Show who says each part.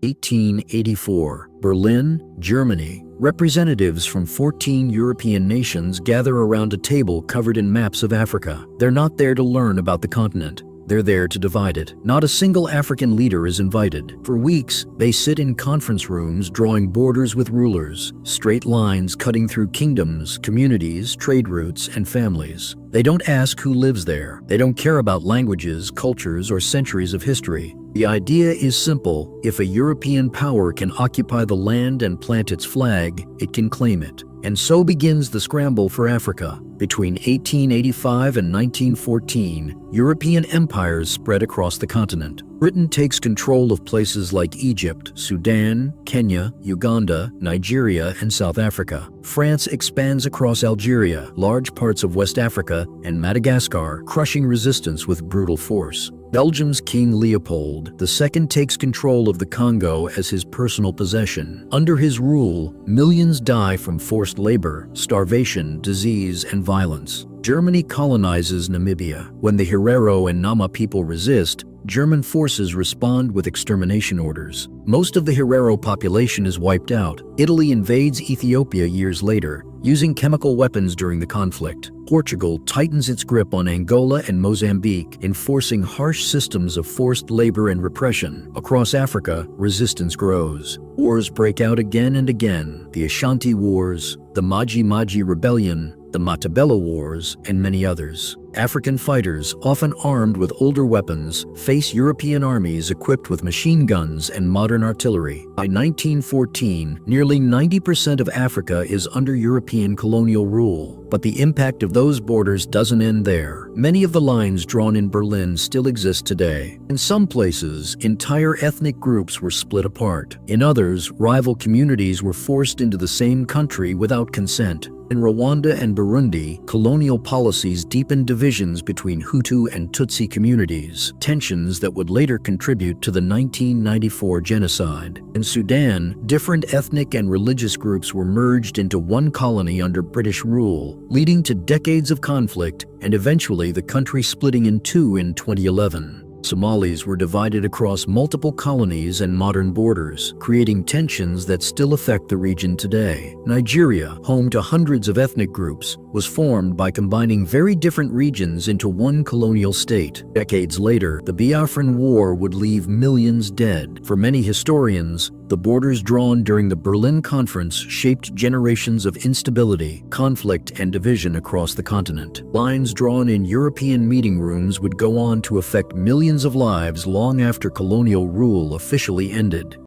Speaker 1: 1884, Berlin, Germany. Representatives from 14 European nations gather around a table covered in maps of Africa. They're not there to learn about the continent. They're there to divide it. Not a single African leader is invited. For weeks, they sit in conference rooms drawing borders with rulers, straight lines cutting through kingdoms, communities, trade routes, and families. They don't ask who lives there. They don't care about languages, cultures, or centuries of history. The idea is simple. If a European power can occupy the land and plant its flag, it can claim it. And so begins the scramble for Africa. Between 1885 and 1914, European empires spread across the continent. Britain takes control of places like Egypt, Sudan, Kenya, Uganda, Nigeria, and South Africa. France expands across Algeria, large parts of West Africa, and Madagascar, crushing resistance with brutal force. Belgium's King Leopold II takes control of the Congo as his personal possession. Under his rule, millions die from forced labor, starvation, disease, and violence. Germany colonizes Namibia. When the Herero and Nama people resist, German forces respond with extermination orders. Most of the Herero population is wiped out. Italy invades Ethiopia years later, using chemical weapons during the conflict. Portugal tightens its grip on Angola and Mozambique, enforcing harsh systems of forced labor and repression. Across Africa, resistance grows. Wars break out again and again. The Ashanti Wars, the Maji Maji Rebellion, the Matabele Wars, and many others. African fighters, often armed with older weapons, face European armies equipped with machine guns and modern artillery. By 1914, nearly 90% of Africa is under European colonial rule. But the impact of those borders doesn't end there. Many of the lines drawn in Berlin still exist today. In some places, entire ethnic groups were split apart. In others, rival communities were forced into the same country without consent. In Rwanda and Burundi, colonial policies deepened divisions between Hutu and Tutsi communities, tensions that would later contribute to the 1994 genocide. In Sudan, different ethnic and religious groups were merged into one colony under British rule, leading to decades of conflict and eventually the country splitting in two in 2011. Somalis were divided across multiple colonies and modern borders, creating tensions that still affect the region today. Nigeria, home to hundreds of ethnic groups, was formed by combining very different regions into one colonial state. Decades later, the Biafran War would leave millions dead. For many historians, the borders drawn during the Berlin Conference shaped generations of instability, conflict, and division across the continent. Lines drawn in European meeting rooms would go on to affect millions of lives long after colonial rule officially ended.